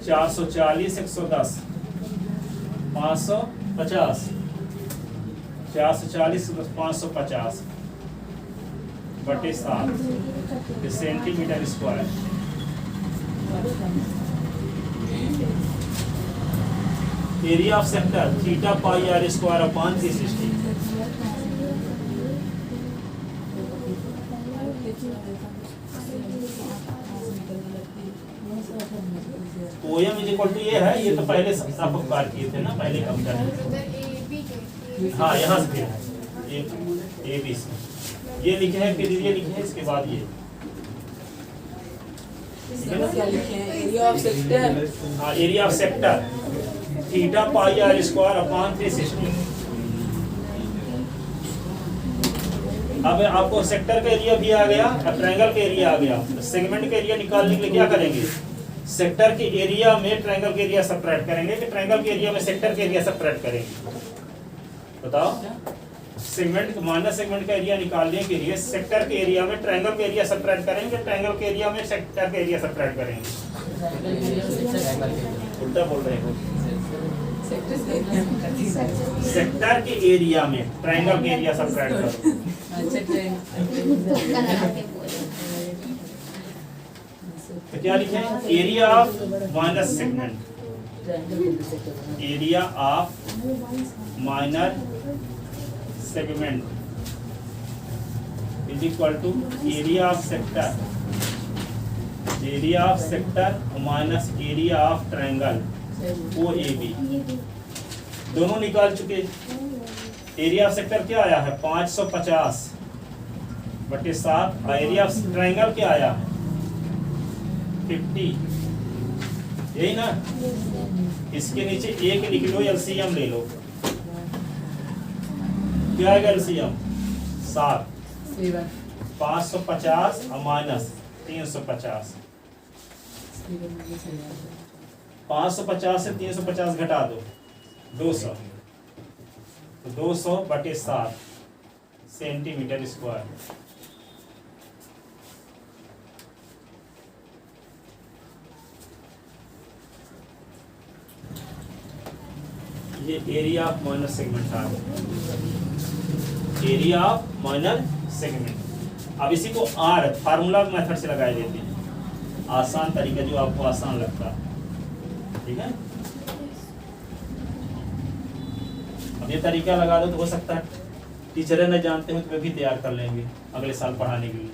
440, 110, 550, 440 550 बटे 7 centimetre square. Area of sector theta pi are square upon 360। OM is equal to ये है, ये तो पहले सब बात किए थे ना, पहले कम करने। हाँ यहाँ से फिर ए बी सी ये लिखे हैं, फिर ये लिखे हैं, इसके बाद ये क्या लिखे हैं? Area of sector. हाँ area of sector theta pi are square upon 360। अब आपको सेक्टर का एरिया भी आ गया, ट्रायंगल का एरिया आ गया। सेगमेंट का एरिया निकालने के लिए क्या करेंगे? सेक्टर के एरिया में ट्रायंगल के एरिया सबट्रैक्ट करेंगे कि ट्रायंगल के एरिया में सेक्टर के एरिया सबट्रैक्ट करेंगे? बताओ। सेगमेंट माइनस सेगमेंट का एरिया निकालने के लिए सेक्टर के एरिया में ट्रायंगल के एरिया सबट्रैक्ट करेंगे, ट्रायंगल के एरिया में सेक्टर के एरिया सबट्रैक्ट करेंगे? उल्टा बोल रहे हो। सेक्टर के एरिया में ट्रायंगल के एरिया सबट्रैक्ट करो। तो क्या लिखे? Area of minus segment, area of minor segment is equal to area of sector, area of sector minus area of triangle O A B. दोनों निकाल चुके। एरिया ऑफ सेक्टर क्या आया है? 550 बटे 7, और एरिया ऑफ ट्रायंगल क्या आया है? 50, यही ना। इसके नीचे एक लिख लो, एलसीएम ले लो। क्या आएगा एलसीएम? 7, 550 और माइनस 350। 550 से 350 घटा दो, 200। तो 200/7 सेंटीमीटर स्क्वायर। ये एरिया ऑफ माइनर सेगमेंट था, एरिया ऑफ माइनर सेगमेंट। अब इसी को आर फार्मूला मेथड से लगाए देते हैं, आसान तरीका जो आपको आसान लगता है, ठीक है। अब ये तरीका लगा दो तो हो सकता है टीचरें न जानते हो तो वे भी तैयार कर लेंगे अगले साल पढ़ाने के लिए,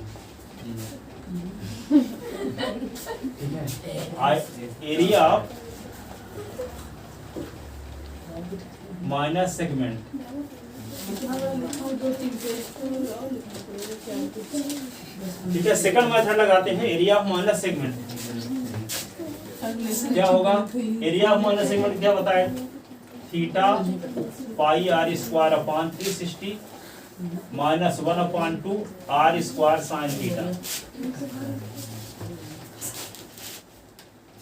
ठीक है। एरिया ऑफ माइनर सेगमेंट, ठीक है। सेकंड मेथड लगाते हैं, एरिया ऑफ माइनर सेगमेंट क्या होगा? एरिया ऑफ माइनर सेगमेंट क्या बताए? Theta pi r square upon 360 minus 1/2 r square sine theta.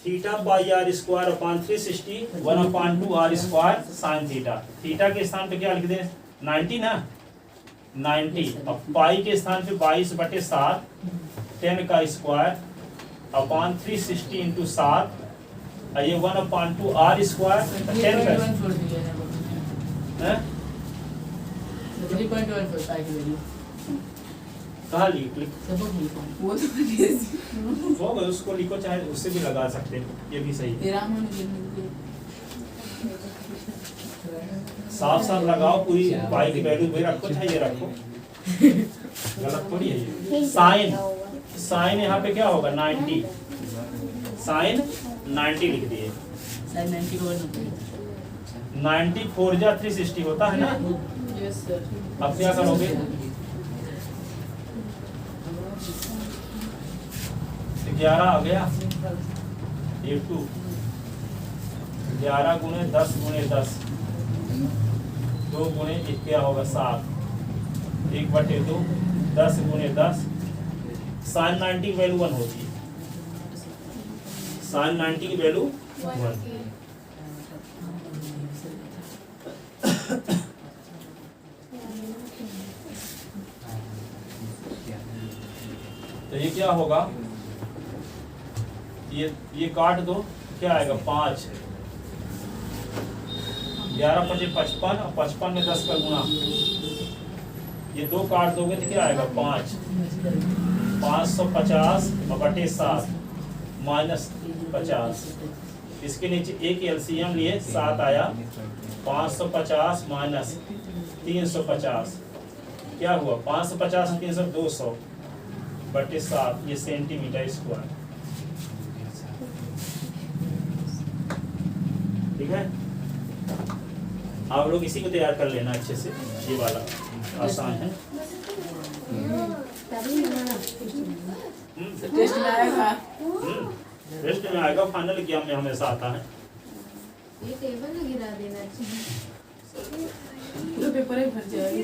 Theta pi r square upon 360 1/2 r square sine theta. Theta के स्थान पे क्या लिख दें? 90 ना, 90। अब पाई के स्थान पे 22/7 10 का स्क्वायर अपॉन 360 इंटू 7, ये 1/2 r स्क्वायर 10 का, 3.14 पाई की वैल्यू कहाँ लिख वो तो होगा, उसको लिखो, चाहे उससे भी लगा सकते हैं, ये भी सही है। साफ साफ लगाओ, पूरी पाई की वैल्यू भी रखो, चाहे ये रखो, गलत थोड़ी है ये। साइन, साइन यहाँ पे क्या होगा? 90, साइन 90 लिख दिए। 90 4 जा 360 होता है ना। Yes sir. अब क्या करोगे? 11 आ गया, 11 गुणे 10 गुणे 10, 2 गुणे 1 क्या होगा? 7, 1/2, 10 गुणे 10। साइन 90 की वैल्यू 1 होती है, साइन 90 की वैल्यू 1। तो ये क्या होगा? ये काट दो, क्या आएगा? 5, 11 × 5 = 55, और 55 में 10 का गुणा, ये 2 काट दोगे तो क्या आएगा? 5, 550/7 माइनस 50। इसके नीचे एक एलसीएम लिए 7 आया, 550 माइनस 350 क्या हुआ? 550 300 200/7, ये सेंटीमीटर स्क्वायर, ठीक है। आप लोग इसी को तैयार कर लेना अच्छे से, ये वाला आसान है। टेस्ट में आएगा, टेस्ट में आएगा, फाइनल एग्जाम में हमेशा आता है। ये टेबल में गिरा देना चाहिए, पूरा पेपर ही भर जाएगा।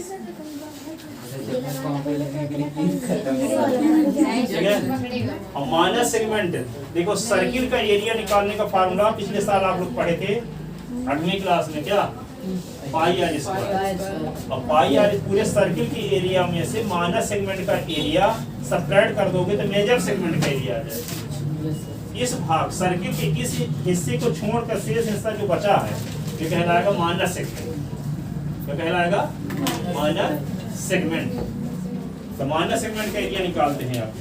और माइनस सेगमेंट देखो, सर्किल का एरिया निकालने का फार्मूला पिछले साल आप लोग पढ़े थे 8वीं क्लास में, क्या? पाई r स्क्वायर। अब पाई r पूरे सर्किल की एरिया में से माइनस सेगमेंट का एरिया सब्ट्रैक्ट कर दोगे तो मेजर सेगमेंट का एरिया आ जाएगा। इस भाग सर्किल के इस हिस्से को छोड़कर शेष हिस्सा जो बचा है ये कहलाएगा माइनस सेगमेंट। क्या कहलाएगा? Minor segment. तो माइनर सेगमेंट का एरिया निकालते हैं आप,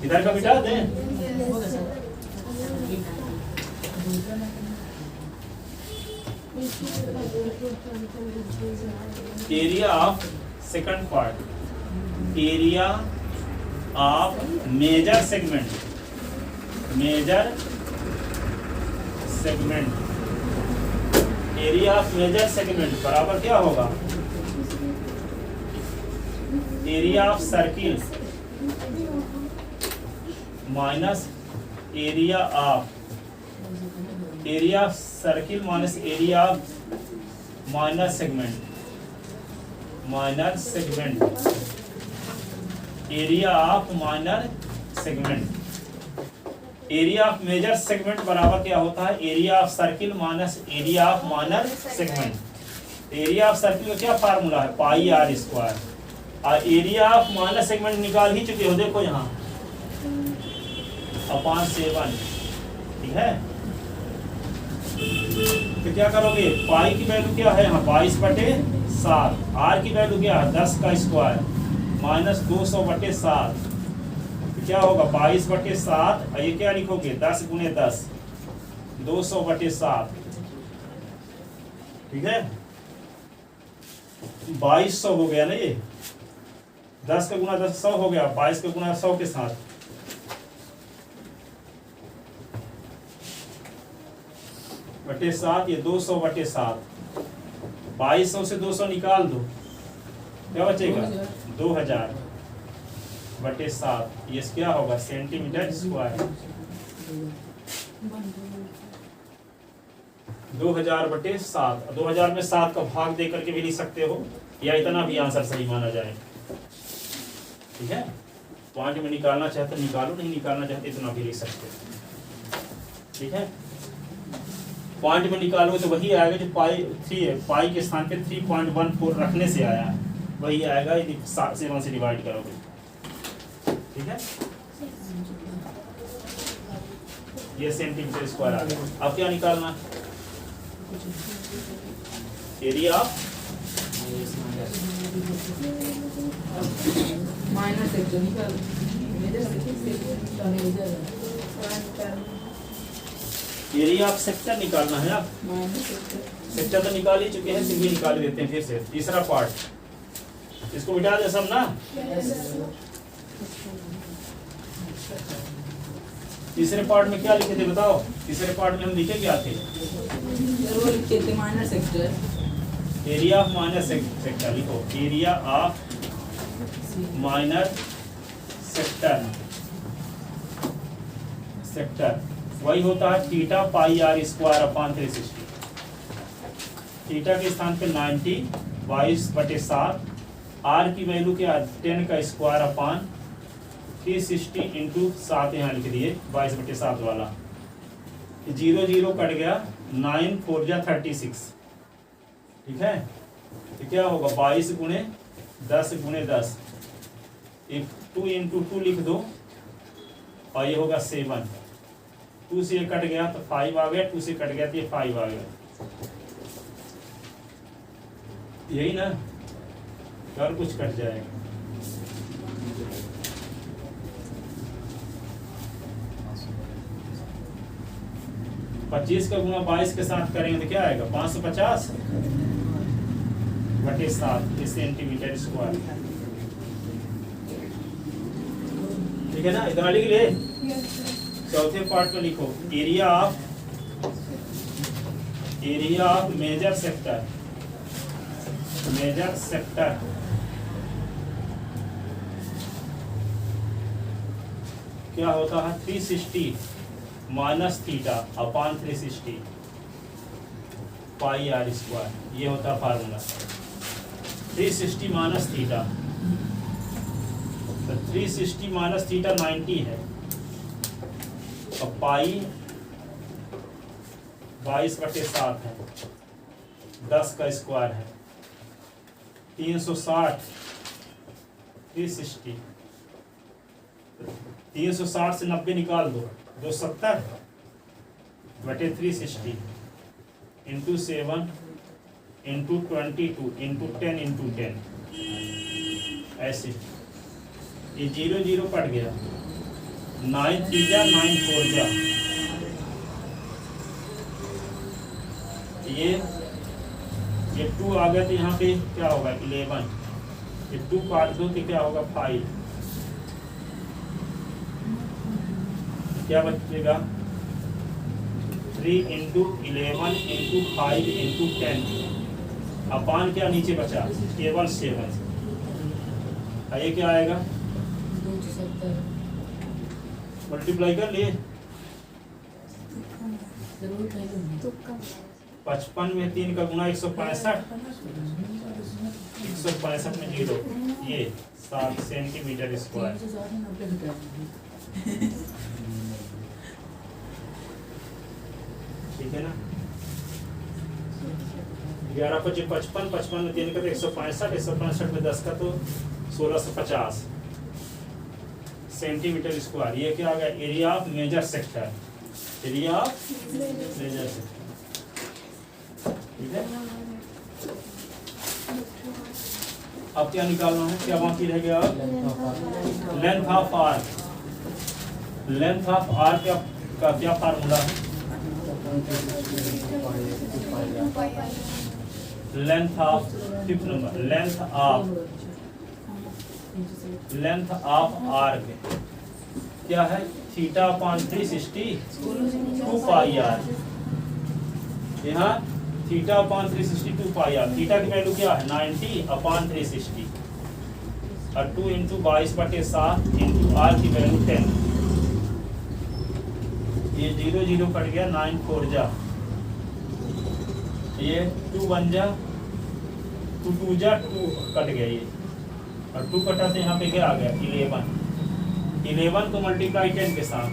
इधर का मिटा दें। Area of second part, area of major segment, major segment, area of major segment बराबर क्या होगा? Area of circle minus area of circle minus area of minor segment, minor segment, area of minor segment. Area of major segment बराबर क्या होता है? Area of circle minus area of minor segment. Area of circle का क्या formula है, पाई are square. और area of minus segment निकाल ही चुके हो, देखो यहाँ अपॉन 7, ठीक है। तो क्या करोगे, पाई की वैल्यू क्या है यहाँ 22/7, आर की वैल्यू क्या है 10 का स्क्वायर माइनस 200/7, तो क्या होगा 22/7, और ये क्या लिखोगे 10 × 10 200/7, ठीक है। 2200 हो गया ना, ये 10 का गुना 10 100 हो गया, 22 का गुना 100 के साथ बटे 7, ये 200/7, 2200 से 200 निकाल दो, क्या बचेगा 2000/7, ये क्या होगा सेंटीमीटर स्क्वायर। 2000/7, 2000 में 7 का भाग दे करके भी लिख सकते हो, या इतना भी आंसर सही माना जाए, ठीक है। पॉइंट में निकालना चाहते निकालो, नहीं निकालना चाहते इतना भी लिख सकते हो, ठीक है। पॉइंट में निकालोगे तो वही आएगा जो पाई 3 है, पाई के स्थान पे 3.14 रखने से आया है, वही आएगा यदि 7 से डिवाइड करोगे, ठीक है। ये सेंटीमीटर स्क्वायर आ गया। अब क्या निकालना, एरिया माइनस एक जो निकाल एरिया ऑफ सेक्टर निकालना है। आप सेक्टर तो निकाल ही चुके हैं, सिंपली निकाल देते हैं फिर से। तीसरा पार्ट, इसको मिटा दे सब ना। तीसरे पार्ट में क्या लिखे थे बताओ, तीसरे पार्ट में हम लिखे क्या थे, minus sector, area of minus sector लिखो, एरिया ऑफ माइनस सेक्टर वही होता है theta pi are square upon 360। Theta के स्थान पे 90 22/7, आर की वैल्यू क्या 10 का स्क्वायर अपॉन 360 इंटू 7 यहाँ लिख दिए 22/7 वाला, 0 0 कट गया, 9 4 जा 36, ठीक है। तो क्या होगा 22 × 10 × 10, 2 × 2 लिख दो, और ये होगा 7, 2 से ये कट गया तो 5 आ गया, 2 से कट गया तो ये 5 आ गया, यही ना, और कुछ कट जाएगा। पच्चीस का गुना 22 के साथ करेंगे तो क्या आएगा 550/7 सेंटीमीटर स्क्वायर, ठीक है ना। इतना लिख ले। चौथे पार्ट में लिखो, एरिया ऑफ मेजर सेक्टर क्या होता है 360 minus theta upon 360 pi are square, ये होता है फार्मूला। 360 माइनस थीटा, तो 360 माइनस थीटा 90 है, और पाई 22/7 है, 10 का स्क्वायर है, 360 360 360 से 90 निकाल दो, 270/360 इंटू 7 इंटू 22 इंटू 10 इंटू 10, ऐसे ये 0 0 कट गया, 9 3 जा 9 4 जा, ये 2 आ गया तो यहाँ पे क्या होगा 11, ये 2 काट दो तो क्या होगा 5, क्या बचेगा 3 इंटू 11 इंटू 5 इंटू 10 अपान क्या नीचे बचा केवल 7, ये क्या आएगा मल्टीप्लाई कर लिए 55 में 3 का गुना 165 में 0, ये 7 सेंटीमीटर स्क्वायर, ठीक है ना। 11 5 55, 55 में 3 का तो 165, 165 में 10 का तो 1650 सेंटीमीटर स्क्वायर। ये क्या आ गया? Area of major sector, area of major sector. ठीक है, अब क्या निकालना है? क्या बाकी रह गया? Length of arc. Length of arc का क्या फार्मूला है? Length of, fifth number, length of arc क्या है? Theta upon 360 2 pi r. यहाँ theta upon 360 2 pi r. Theta की वैल्यू क्या है? 90 अपॉन 360 और 2 इंटू 22/7 इंटू आर की वैल्यू 10। ये 0 0 कट गया, 9 4 जा, ये 2 1 जा, 2 2 जा, 2 कट गया ये, और 2 कटा तो यहाँ पे क्या आ गया? 11 को मल्टीप्लाई 10 के साथ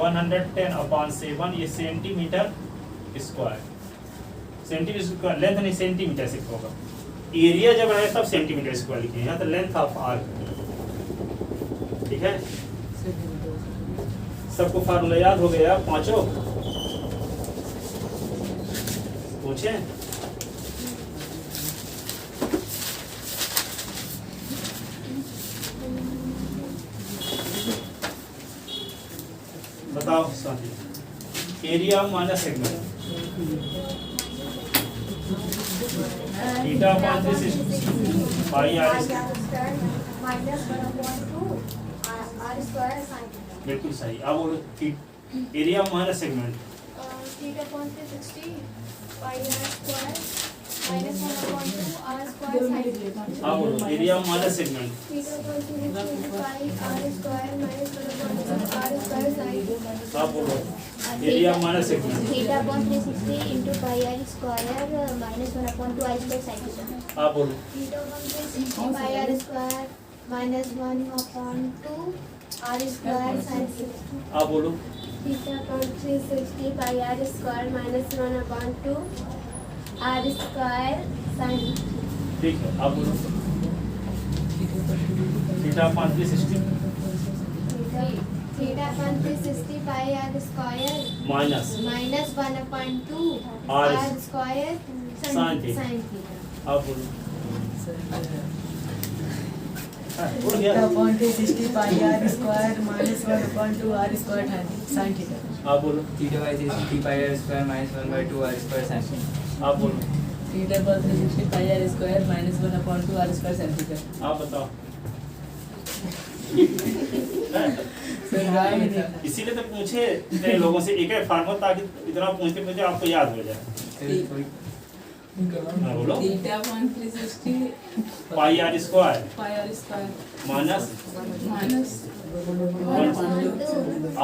110 अपॉन 7, ये centimetre square. Centimetre square length नहीं, सेंटीमीटर से होगा। एरिया जब आए तब सेंटीमीटर स्क्वायर लिखिए, यहाँ तो लेंथ ऑफ आर्क। ठीक है, सबको फार्मूला याद हो गया? पांचों पूछे? बताओ साथी, area minus segment theta upon 360 pi r बिल्कुल सही। अब बोलो area minus segment theta upon 360 pi are square minus 1/2 r square sine. अब बोलो area minus segment theta upon 360 pi are square minus 1/2 r square sine. अब बोलो area minus segment theta upon 360 into pi are square minus 1/2 r square sine. अब बोलो theta upon 360 pi are square minus 1/2 r square sine. अब बोलो theta upon 360 pi are square minus 1/2 r square sine. ठीक है। अब बोलो theta upon 360 theta upon 360 pi are square minus minus 1/2 r r square sine theta. Sine theta. अब बोलो उड़ गया। Theta upon 360 pi are square minus 1/2 r square sine theta. अब बोलो theta by 360 pi are square minus 1/2 r square sine. अब बोलो theta upon 360 pi are square minus 1/2 r square sine theta. आप बताओ। सर राय में नहीं। इसीलिए तो पूछे इतने लोगों से एक एक फार्मूला, ताकि इतना पूछते पूछते आपको याद हो जाए। हाँ, बोलो theta upon 360 pi are square pi are square minus minus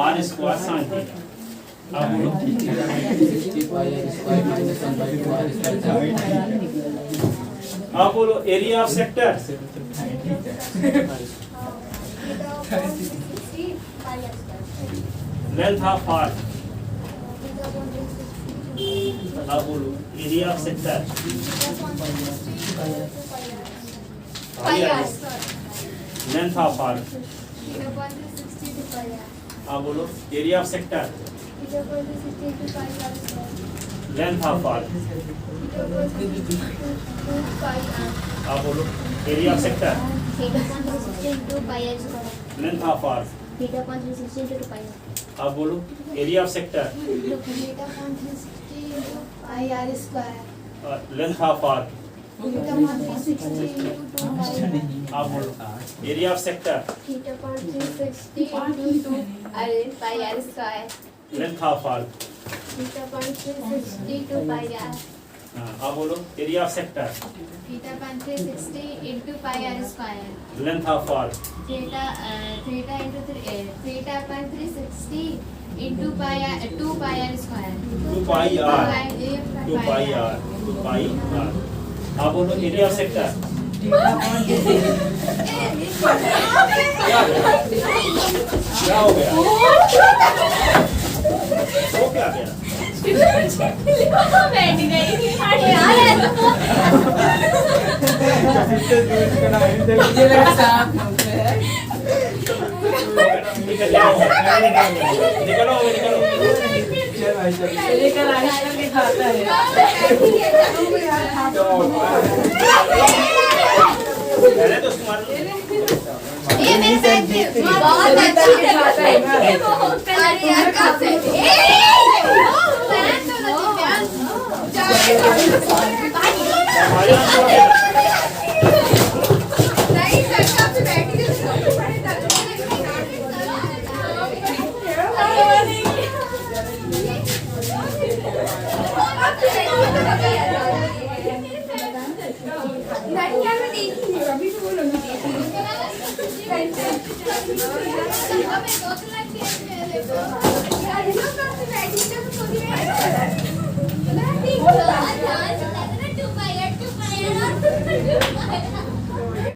r square sine theta. अब बोलो 360 pi are square minus 1/2 r square sine. अब बोलो area of sector theta upon 360 pi are square. Length of arc. Theta upon 360 अब बोलो area of sector theta upon 360 pi r pi are square. Length of arc. Theta upon 360 pi r. अब बोलो area of sector theta upon 360 pi are square. Length of arc. Theta upon 360 pi r. अब बोलो area of sector theta upon 360 pi are square. Length of arc. Theta upon 360 pi r. अब बोलो area of sector theta upon 360 pi are square. Length of arc. Theta upon 360 pi r. अब बोलो area of sector theta upon 360 pi are square. Length of arc. Theta upon 360 pi r. अब बोलो area of sector theta upon 360 pi are square. Length of arc. Theta theta upon 360 pi r 2 pi are square. 2 pi r 2 pi r 2 pi r. अब बोलो area of sector theta upon क्या हो गया? हो क्या गया? बैठ गई अरे यार ये लगा साफ नंबर है। निकलो लेकर आइसक्रीम के खाता है। अरे दोस्त तुम्हारे ये मेरे साथ बहुत अच्छा खाता है ना। अरे यार कब से फैन तो नहीं सर कब से बैठी थी